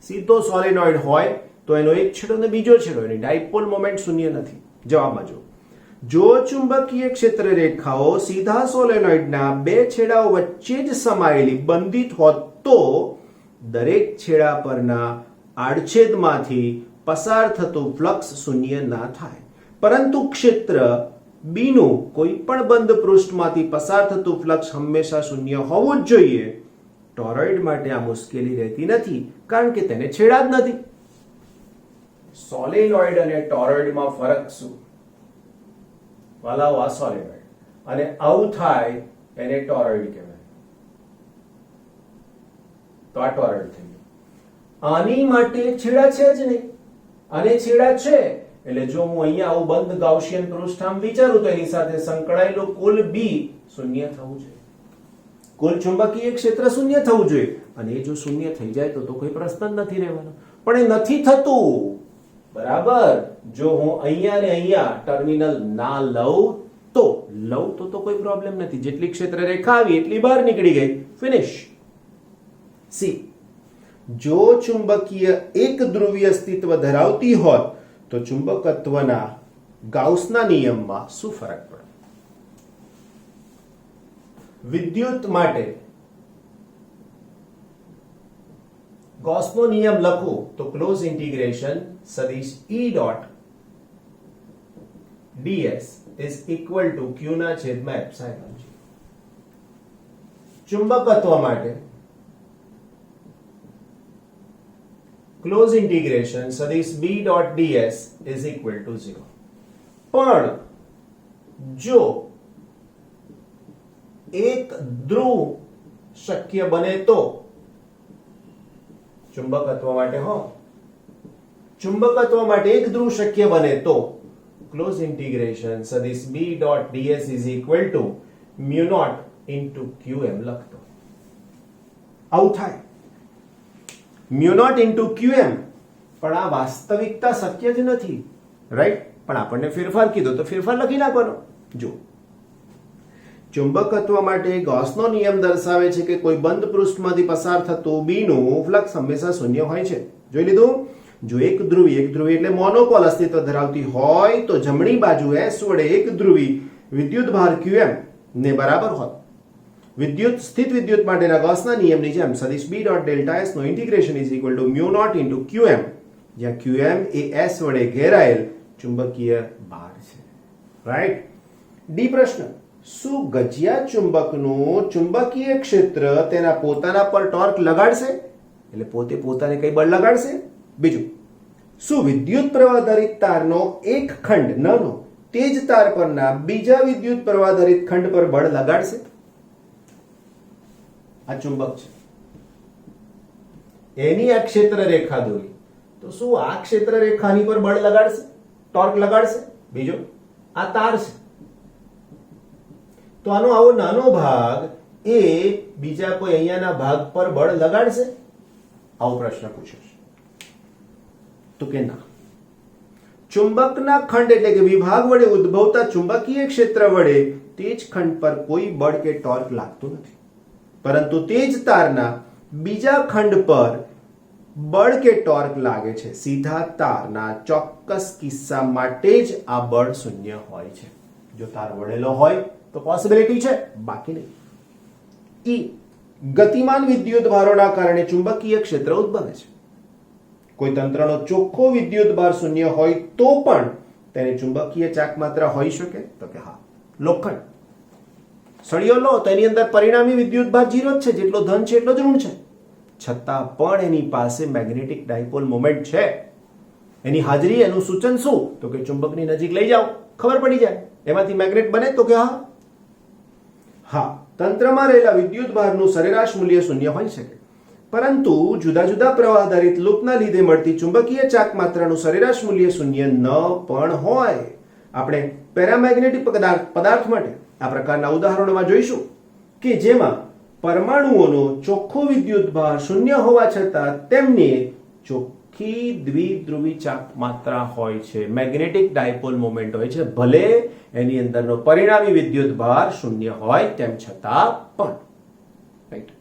સીધો સોલેનોઇડ હોય તો એનો એક છેડો ને બીજો છેડો એની ડાયપોલ મોમેન્ટ શૂન્ય નથી જવાબમાં જો ચુંબકીય ક્ષેત્ર રેખાઓ સીધા સોલેનોઇડના બે છેડાઓ વચ્ચે જ સમાયેલી બંધિત હોત તો દરેક છેડા પરના આડછેદમાંથી પસાર થતું ફ્લક્સ શૂન્ય ના થાય પરંતુ ક્ષેત્ર બી નું કોઈ પણ બંધ પૃષ્ઠમાંથી પસાર થતું ફ્લક્સ હંમેશા શૂન્ય હોવું જ જોઈએ ટોરોઇડ માટે આ મુશ્કેલી રહેતી નથી કારણ કે તેને છેડા જ નથી સોલેનોઇડ અને ટોરોઇડમાં ફરક શું વાલાઓ આ સોલેનોઇડ અને આવું થાય એને ટોરોઇડ કહેવાય તો આ ટોરોઇડ થઈ ગયું આની માટે છેડા છે જ નહીં અને છેડા છે એટલે જો હું અહીંયા આવું બંધ ગાઉસિયન પૃષ્ઠ આમ વિચારું તો એની સાથે સંકળાયેલું કુલ બી શૂન્ય થવું જોઈએ કુલ ચુંબકીય ક્ષેત્ર શૂન્ય થવું જોઈએ અને એ જો શૂન્ય થઈ જાય તો કોઈ પ્રશ્ન જ નથી રહેવાનો પણ એ નથી થતું બરાબર જો હું અહીંયા ને અહીંયા ટર્મિનલ ના લઉં તો કોઈ પ્રોબ્લેમ નથી જેટલી ક્ષેત્ર રેખા આવી એટલી બહાર નીકળી ગઈ ફિનિશ સી જો ચુંબકીય એક ધ્રુવીય અસ્તિત્વ ધરાવતી હોત તો ચુંબકત્વના ગાઉસના નિયમમાં શું ફરક પડે વિદ્યુત માટે ગોસનો નિયમ લખું તો ક્લોઝ ઇન્ટિગ્રેશન સદિશ E dot ds is equal to q ના છેદમાં એપ્સાઇલોન g. ચુંબકત્વ માટે ક્લોઝ ઇન્ટિગ્રેશન સદિશ B dot ds is equal to 0. પણ જો એક ધ્રુવ શક્ય બને તો ચુંબકત્વ માટે ચુંબકત્વ માટે એક ધ્રુવ શક્ય બને તો ક્લોઝ ઇન્ટિગ્રેશન સદિશ B dot ds is equal to mu naught into qm લખતો. આવું થાય mu naught into qm, પણ આ વાસ્તવિકતા શક્ય જ નથી, રાઈટ? પણ આપણને ફેરફાર કીધો તો ફેરફાર લખી નાખવાનો. જો ચુંબકત્વ માટે ગોસનો નિયમ દર્શાવે છે કે કોઈ બંધ પૃષ્ઠમાંથી પસાર થતો B નું ફ્લક્સ હંમેશા શૂન્ય હોય છે. જોઈ લીધું? જો એક ધ્રુવી એટલે મોનોપોલ અસ્તિત્વ ધરાવતી હોય તો જમણી બાજુ S વડે એક ધ્રુવી વિદ્યુતભાર qm ને બરાબર હોય. સ્થિત વિદ્યુત માટેના ગોસના નિયમની જેમ સદિશ B ડોટ ડેલ્ટા S નો integration is equal to mu naught into qm, જ્યાં qm એ S વડે ઘેરાયેલ ચુંબકીય ભાર છે, રાઈટ? ડી પ્રશ્ન, શું ગજિયા ચુંબકનું ચુંબકીય ક્ષેત્ર તેના પોતાના પર ટોર્ક લગાડશે? એટલે પોતાને કઈ બળ લગાડશે? બીજું, શું વિદ્યુત પ્રવાહધારિત તારનો એક ખંડ નાનો તે જ તાર પરના બીજા વિદ્યુત પ્રવાહધારિત ખંડ પર બળ લગાડશે? આ ચુંબક છે, એની આ ક્ષેત્ર રેખા દોરી, તો શું આ ક્ષેત્ર રેખાની પર બળ લગાડશે, ટોર્ક લગાડશે? બીજો, આ તાર છે, તો આનો આવો નાનો ભાગ એ બીજા કોઈ અહીંયાના ભાગ પર બળ લગાડશે? આવો પ્રશ્ન પૂછ્યો છે. તો કે ના. ચુંબકના ખંડ એટલે કે વિભાગ વડે ઉદ્ભવતા ચુંબકીય ક્ષેત્ર વડે તે જ ખંડ પર કોઈ બળ કે ટોર્ક લાગતું નથી, પરંતુ તે જ તારના બીજા ખંડ પર બળ કે ટોર્ક લાગે છે. સીધા તારના ચોક્કસ કિસ્સા માટે જ આ બળ શૂન્ય હોય છે. જો તાર વળેલો હોય તો પોસિબિલિટી છે, બાકી નહીં. ઈ ગતિમાન વિદ્યુત ભારોના કારણે ચુંબકીય ક્ષેત્ર ઉદ્ભવે છે. કોઈ તંત્રનો ચોખ્ખો વિદ્યુત ભાર શૂન્ય હોય તો પણ તેની ચુંબકીય ચાક માત્રા હોઈ શકે? તો કે હા. લોખંડ સળિયો લો તો એની અંદર પરિણામી વિદ્યુત ભાર 0 જ છે, જેટલો ધન છે એટલો જ ઋણ છે, છતાં પણ એની પાસે મેગ્નેટિક ડાયપોલ મોમેન્ટ છે. એની હાજરી, એનું સૂચન શું? તો કે ચુંબકની નજીક લઈ જાઓ, ખબર પડી જાય. એમાંથી મેગ્નેટ બને? તો કે હા. તંત્રમાં રહેલા વિદ્યુત ભારનું સરેરાશ મૂલ્ય શૂન્ય હોઈ શકે, પરંતુ જુદા જુદા પ્રવાહધારિત લૂપના લીધે મળતી ચુંબકીય ચાક માત્રાનું સરેરાશ મૂલ્ય શૂન્ય ન પણ હોય. આપણે પેરામેગ્નેટિક પદાર્થ માટે આ પ્રકારના ઉદાહરણોમાં જોઈશું કે જેમાં પરમાણુઓનો ચોખ્ખો વિદ્યુત ભાર શૂન્ય હોવા છતાં તેમની ચોખ્ખી દ્વિધ્રુવી ચાક માત્રા હોય છે, મેગ્નેટિક ડાયપોલ મોમેન્ટ હોય છે, ભલે એની અંદરનો પરિણામી વિદ્યુત ભાર શૂન્ય હોય તેમ છતાં પણ. રાઈટ?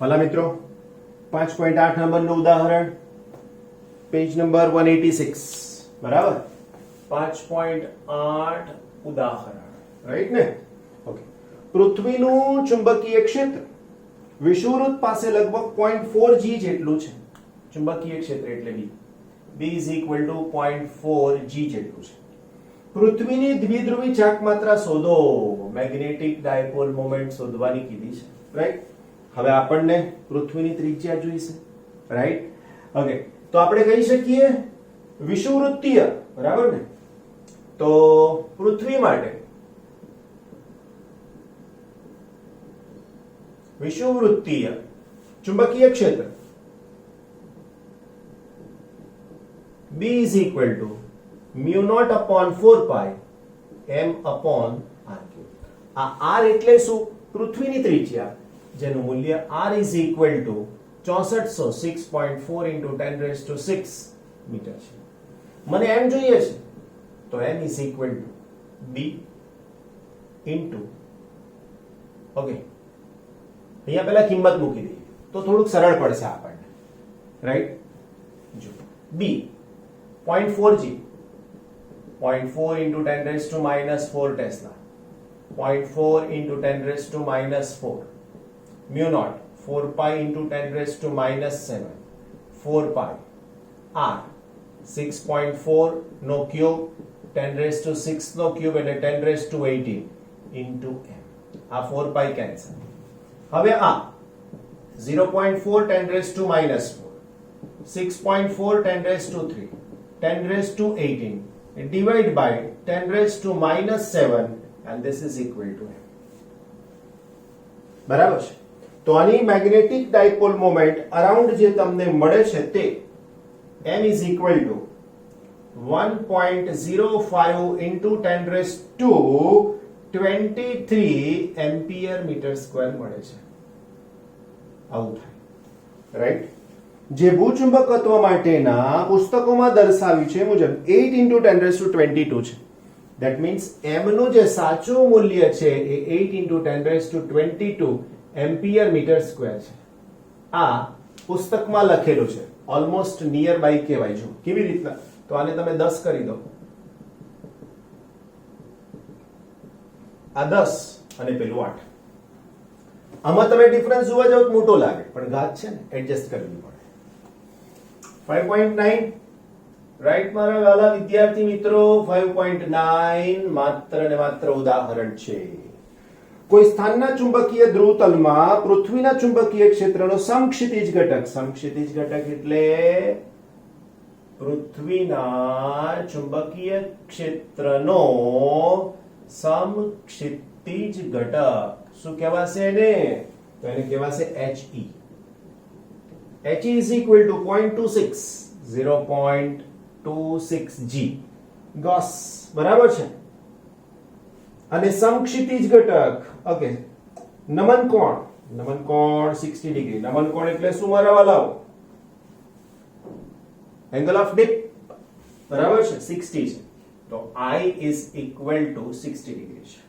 ભલા મિત્રો, 5.8 નંબરનું ઉદાહરણ, પેજ નંબર 186, બરાબર? 5.8 ઉદાહરણ, રાઈટ ને? ઓકે. પૃથ્વીનું ચુંબકીય ક્ષેત્ર વિષુવવૃત્ત પાસે લગભગ 0.4 g જેટલું છે. ચુંબકીય ક્ષેત્ર એટલે B is equal to 0.4 g જેટલું છે. પૃથ્વીની દ્વિધ્રુવી ચાક માત્રા શોધો. મેગ્નેટિક ડાયપોલ મોમેન્ટ શોધવાની કીધી છે, રાઈટ? હવે આપણને પૃથ્વીની ત્રિજ્યા જોઈશે, રાઈટ? ઓકે, તો આપણે કહી શકીએ વિષુવવૃત્તીય, બરાબર ને? તો પૃથ્વી માટે વિષુવવૃત્તીય ચુંબકીય ક્ષેત્ર B is equal to mu naught upon 4 pi m upon r cube. આ r એટલે શું? પૃથ્વીની ત્રિજ્યા, જેનું મૂલ્ય r is equal to 6406.4 into 10 raised to 6 metre છે. મને m જોઈએ છે, તો m is equal to b into, okay, અહીંયા પહેલા કિંમત મૂકી દઈએ તો થોડુંક સરળ પડશે આપણને, રાઈટ? જો b 0.4 g, 0.4 into 10 raised to minus 4 Tesla, 0.4 into 10 raised to minus 4, mu naught 4 pi into 10 raised to minus 7 4 pi r 6.4 નો ક્યુબ 10 રેઝ ટુ 6 નો ક્યુબ એટલે 10 રેઝ ટુ 18 ઇન્ટુ m. આ 4 પાઈ કેન્સલ. હવે આ 0.4 10 raise to -4, 6.4 10 raise to 3, 10 raise to 18 divide by 10 raise to -7 and this is equal to m. બરાબર છે. તો આની મેગ્નેટિક ડાયપોલ મોમેન્ટ અરાઉન્ડ જે તમને મળે છે તે m is equal to 1.05 into 10 raised to 23 ampere metre square મળે છે. આવું થાય, રાઈટ? જે ભૂચુંબકત્વ માટેના પુસ્તકોમાં દર્શાવ્યું છે મુજબ 8 into 10 raised to 22 છે. ધેટ મીન્સ m નું જે સાચું મૂલ્ય છે એ 8 into 10 raised to 22 ampere metre square છે. આ પુસ્તકમાં લખેલું છે, ઓલમોસ્ટ નિયર બાય કહેવાય છે. કેવી રીતના? તો આને તમે 10 કરી દો, આ 10 અને પેલું 8. આમાં તમે ડિફરન્સ જોવા જાવ તો મોટો લાગે, પણ ઘાત છે ને એડજસ્ટ કરવી પડે. 5.9 રાઈટ મારા વાલા વિદ્યાર્થી મિત્રો, 5.9 માત્ર ને માત્ર ઉદાહરણ છે. કોઈ સ્થાનના ચુંબકીય ધ્રુવતલમાં પૃથ્વીના ચુંબકીય ક્ષેત્રનો સમક્ષિતિજ ઘટક, સમક્ષિતિજ ઘટક એટલે પૃથ્વીના ચુંબકીય ક્ષેત્રનો સમક્ષિતિજ ઘટક શું કહેવાશે એને? તો એને કહેવાશે HE. HE is equal to 0.26, 0.26 G Gauss. બરાબર છે. અને સમક્ષિતિજ ઘટક, ઓકે, નમન કોણ, નમન કોણ 60 ડિગ્રી. નમન કોણ એટલે શું મારા વાલાઓ? એંગલ ઓફ ડીપ, બરાબર છે, 60 છે. તો I is equal to 60 degree છે.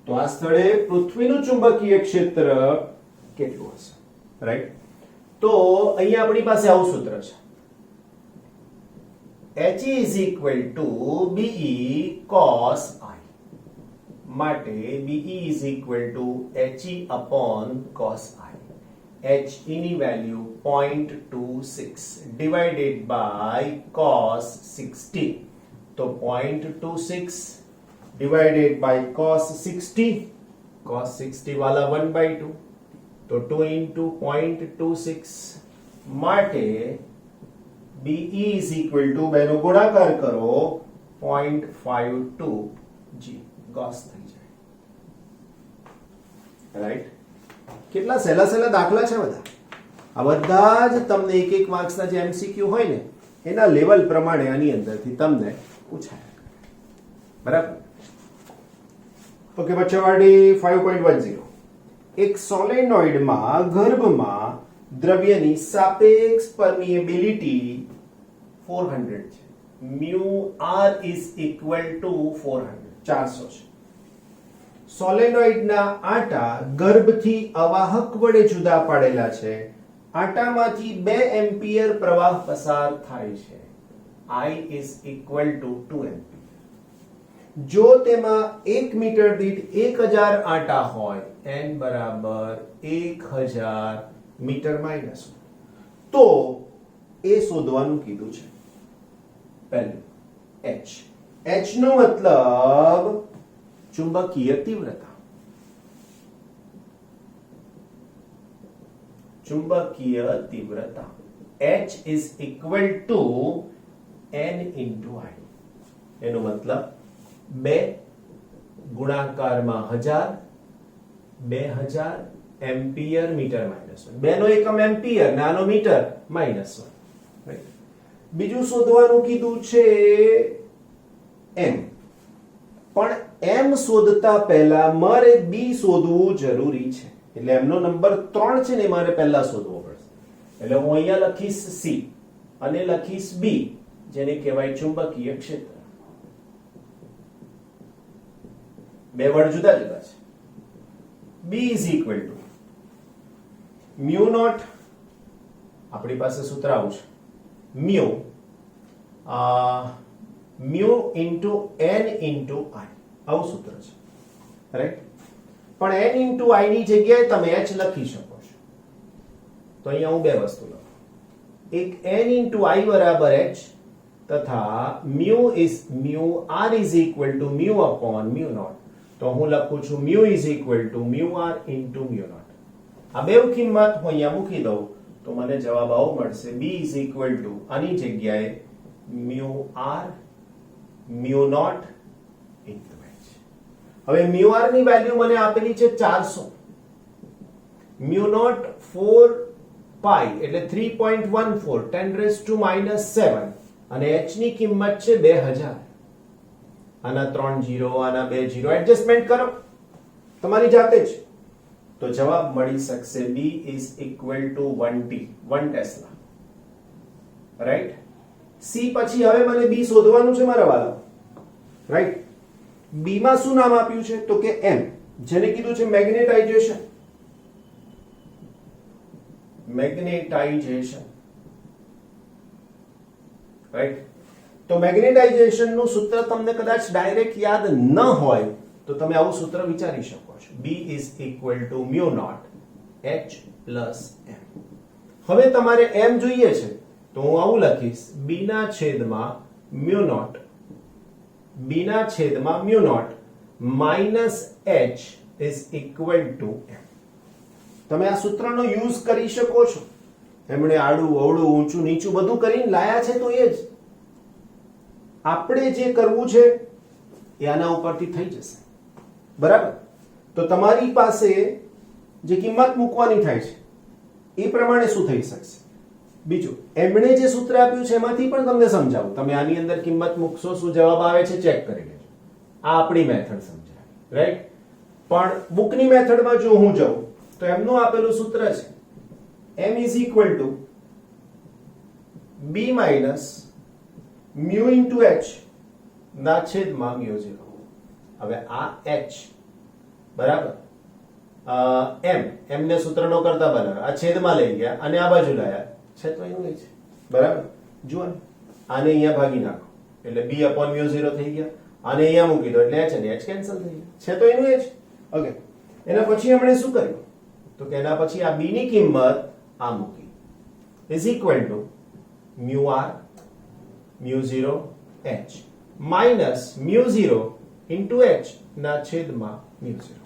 તો આ સ્થળે પૃથ્વીનું ચુંબકીય ક્ષેત્ર કેટલું હશે? રાઈટ? તો અહીંયા આપણી પાસે આવું સૂત્ર છે, HE is equal to BE cos I. માટે BE is equal to HE upon cos I. HE ની વેલ્યુ 0.26 divided by cos 60. તો 0.26 divided by cos 60, cos 60 વાલા 1/2, તો 2 into 0.26 માટે BE is equal to, બેનો ગુણાકાર કરો, 0.52 G ગોસ થઈ જાય. રાઈટ? કેટલા સહેલા સહેલા દાખલા છે બધા. આ બધા જ તમને એક એક માર્ક્સના જે MCQ હોય ને એના લેવલ પ્રમાણે આની અંદરથી તમને પૂછાય. બરાબર? ઓકે, બચ્ચાવાડી 5.10. એક સોલેનોઇડમાં ગર્ભમાં દ્રવ્યની સાપેક્ષ પરમિએબિલિટી 400 છે. mu r is equal to 400 છે. સોલેનોઇડના આટા ગર્ભથી અવાહક વડે જુદા પાડેલા છે. આટામાંથી 2 એમ્પિયર પ્રવાહ પસાર થાય છે. I is equal to 2 ampere. જો તેમાં 1 મીટર દીઠ 1000 આટા હોય, n બરાબર 1000 મીટર માઇનસ, તો એ શોધવાનું કીધું છે. પહેલું H. H નો મતલબ ચુંબકીય તીવ્રતા. ચુંબકીય તીવ્રતા H is equal to n into I. એનો મતલબ 2 ગુણાકારમાં 1000, 2000 એમ્પિયર મીટર માઇનસ 1. 2 નો એકમ એમ્પિયર, નાનો મીટર, માઇનસ 1. બીજું શોધવાનું કીધું છે m. પણ m શોધતા પહેલા મારે b શોધવું જરૂરી છે. એટલે m નો નંબર 3 છે ને મારે પહેલા શોધવો પડશે. એટલે હું અહીંયા લખીશ c અને લખીશ b, જેને કહેવાય ચુંબકીય ક્ષેત્ર. બે વર્ડ જુદા જુદા છે. b is equal to mu naught, આપણી પાસે સૂત્ર આવું છે, mu into n into I. આવું સૂત્ર છે. રાઈટ? પણ n into I ની જગ્યાએ તમે h લખી શકો છો. તો અહીંયા હું બે વસ્તુ લખું. એક n into I બરાબર h તથા mu r is equal to mu upon mu naught. તો હું લખું છું mu is equal to mu r into mu naught. આ બે કિંમત હું અહીંયા મૂકી દઉં તો મને જવાબ આવો મળશે b is equal to આની જગ્યાએ mu r mu naught into h. હવે mu r ની વેલ્યુ મને આપેલી છે 400, mu naught 4 pi એટલે 3.14 10 raised to -7 અને h ની કિંમત છે 2000. આના 3 0 આના 2 0 એડજસ્ટમેન્ટ કરો તમારી જાતે જ તો જવાબ મળી શકશે b is equal to 1 tesla. Right. c પછી હવે મને b શોધવાનું છે મારા વાલા. રાઈટ. b માં શું નામ આપ્યું છે તો કે m, જેને કીધું છે મેગ્નેટાઇઝેશન. રાઈટ. તો મેગ્નેટાઇઝેશન નું સૂત્ર તમને કદાચ ડાયરેક્ટ યાદ ન હોય તો તમે આવું સૂત્ર વિચારી શકો છો. b is equal to mu naught h plus m. હવે તમારે m જોઈએ છે તો હું આવું લખીશ b ના છેદમાં mu naught minus h is equal to m. તમે આ સૂત્રનો યુઝ કરી શકો છો. એમણે આડું અવળું ઊંચું નીચું બધું કરીને લાયા છે તો એ જ આપણે જે કરવું છે એ આના ઉપરથી થઈ જશે. બરાબર. તો તમારી પાસે જે કિંમત મૂકવાની થાય છે એ પ્રમાણે શું થઈ શકશે. બીજું એમણે જે સૂત્ર આપ્યું છે એમાંથી પણ તમને સમજાવું. તમે આની અંદર કિંમત મૂકશો શું જવાબ આવે છે ચેક કરી લેજો. આ આપણી મેથડ સમજાય. રાઈટ. પણ બુકની મેથડમાં જો હું જાઉં તો એમનું આપેલું સૂત્ર છે m is equal to b minus mu into h ના છેદમાં mu 0. હવે આ h બરાબર m ને સૂત્ર નો કરતા બનાવે આ છેદમાં લઈ ગયા અને આ બાજુ લાયા છે તો એવું છે. બરાબર. જુઓ ને આને અહીંયા ભાગી નાખો એટલે b upon mu 0 થઈ ગયા. આને અહીંયા મૂકી દો એટલે h અને h કેન્સલ થઈ ગયા. છે તો એનું h. ઓકે. એના પછી આપણે શું કર્યું તો કે એના પછી આ b ની કિંમત આ મૂકી is equal to mu r mu 0 h minus mu 0 into h ના છેદમાં mu 0.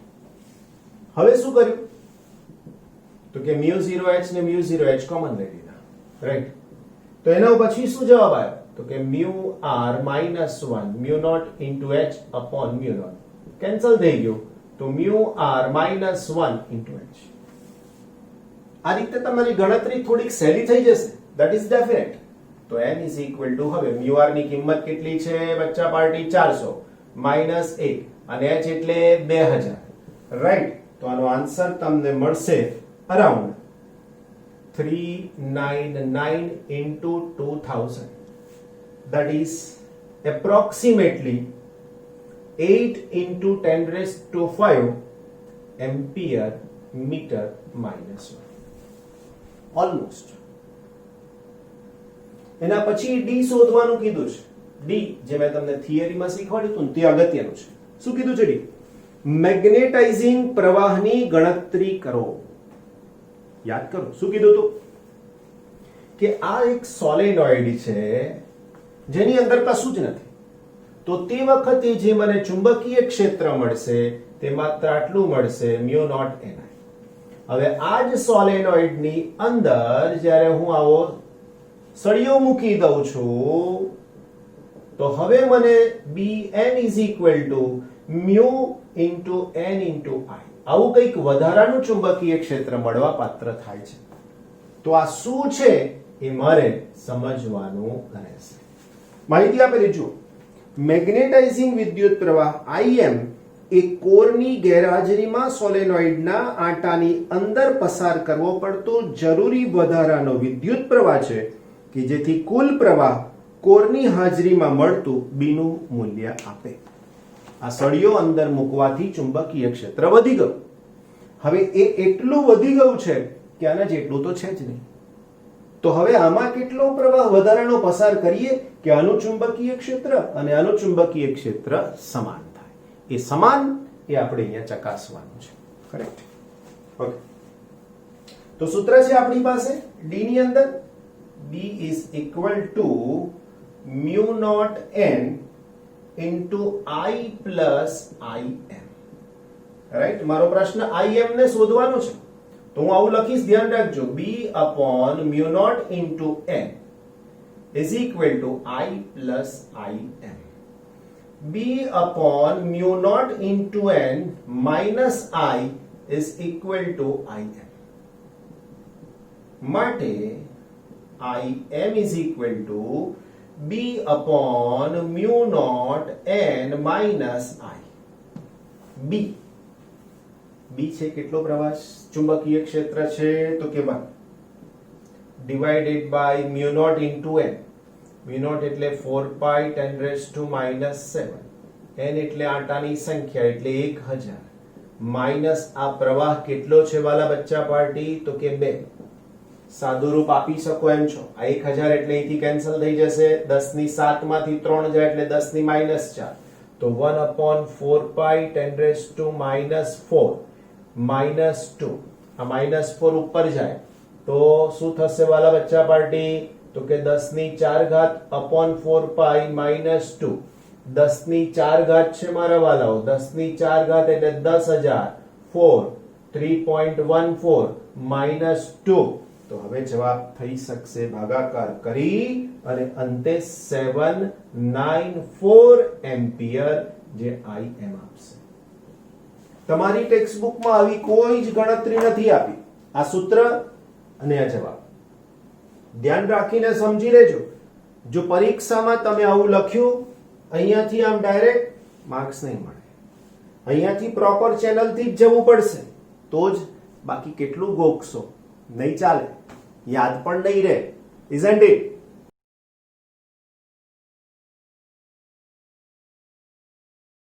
હવે શું કર્યું તો કે mu 0h ને mu 0h કોમન લઈ લીધા. રાઈટ. તો એના પછી શું જવાબ આવ્યો તો કે mu r minus 1 mu naught into h upon mu naught cancel થઈ ગયું તો mu r minus 1 into h. આ રીતે તમારી ગણતરી થોડીક સહેલી થઈ જશે. That is definite. તો n is equal to હવે mu r ની કિંમત કેટલી છે બચ્ચા પાર્ટી 400 minus 1 અને h એટલે 2000. રાઈટ. તો આનો આન્સર તમને મળશે around 399 into 2000. That is approximately 8 into 10 raised to 5 ampere meter minus 1. Almost. એના પછી d શોધવાનું કીધું છે. d જે મેં તમને થિયરીમાં શીખવાડ્યું હતું તે અગત્યનું છે. શું કીધું છે d? મેગ્નેટાઇઝિંગ પ્રવાહની ગણતરી કરો. યાદ કરો શું કીધું હતું કે આ એક સોલેનોઇડ છે જેની અંદર કશું જ નથી. તો તે વખતે જે મને ચુંબકીય ક્ષેત્ર મળશે તે માત્ર આટલું મળશે mu naught ni. હવે આ જ સોલેનોઇડ ની અંદર જ્યારે હું આવો સળિયો મૂકી દઉં છું તો હવે મને bn is equal to mu into n into I આવું કંઈક વધારાનું ચુંબકીય ક્ષેત્ર મળવા પાત્ર થાય છે. તો આ શું છે એ મારે સમજવાનું રહેશે. માહિતી આપેલી જુઓ. મેગ્નેટાઇઝિંગ વિદ્યુત પ્રવાહ Im એ કોરની ગેરહાજરીમાં સોલેનોઇડના આંટાની અંદર પસાર કરવો પડતો જરૂરી વધારાનો વિદ્યુત પ્રવાહ છે કે જેથી કુલ પ્રવાહ કોરની હાજરીમાં મળતું b નું મૂલ્ય આપે. આ સળિયો અંદર મૂકવાથી ચુંબકીય ક્ષેત્ર વધી ગયું. હવે એ એટલું વધી ગયું છે કે આના જેટલું તો છે જ નહીં. તો હવે આમાં કેટલો પ્રવાહ વધારાનો પસાર કરીએ કે આનું ચુંબકીય ક્ષેત્ર અને આનું ચુંબકીય ક્ષેત્ર સમાન થાય. એ સમાન એ આપણે અહીંયા ચકાસવાનું છે. કરેક્ટ. ઓકે. તો સૂત્ર છે આપણી પાસે d ની અંદર B is equal to mu naught n into I plus IM. Right, મારો પ્રશ્ન IM ને શોધવાનો છે, તો હું આવું લખીશ, ધ્યાન રાખજો. B upon mu naught into n is equal to I plus IM. B upon mu naught into n minus I is equal to IM. માટે IM is equal to B upon mu naught n minus I. B છે કેટલો પ્રવાહ ચુંબકીય ક્ષેત્ર છે, તો કે divided by mu naught into n. mu naught એટલે 4 pi 10 raised to minus 7, n એટલે આંટાની સંખ્યા એટલે 1000, માઇનસ આ પ્રવાહ કેટલો છે વાલા બચ્ચા પાર્ટી, તો કે 2. સાદું રૂપ આપી શકો એમ છો. આ 1000 એટલે અહીંથી કેન્સલ થઈ જશે, 10 ની 7 માંથી 3 જાય એટલે 10 ની -4, તો 1 upon 4 pi 10 raised to minus 4 minus 2. આ -4 ઉપર જાય તો શું થશે વાલા બચ્ચા પાર્ટી, તો કે 10 ની 4 ઘાત upon 4 pi minus 2. 10 ની 4 ઘાત છે મારા વાલાઓ, 10 ની 4 ઘાત એટલે 10,000, 4 3.14 minus 2. તો હવે જવાબ થઈ શકશે ભાગાકાર કરી અને અંતે 794 એમ્પિયર જે IM આપશે. તમારી ટેક્સ્ટ બુકમાં આવી કોઈ જ ગણતરી નથી આપી. આ સૂત્ર અને આ જવાબ ધ્યાન રાખીને સમજી લેજો. જો પરીક્ષામાં તમે આવું લખ્યું, અહીંયાથી આમ ડાયરેક્ટ માર્ક્સ નહીં મળે, અહીંયાથી પ્રોપર ચેનલથી જ જવું પડશે તો જ, બાકી કેટલું ગોખશો, નહીં ચાલે, યાદ પણ નહીં રહે. Isn't it?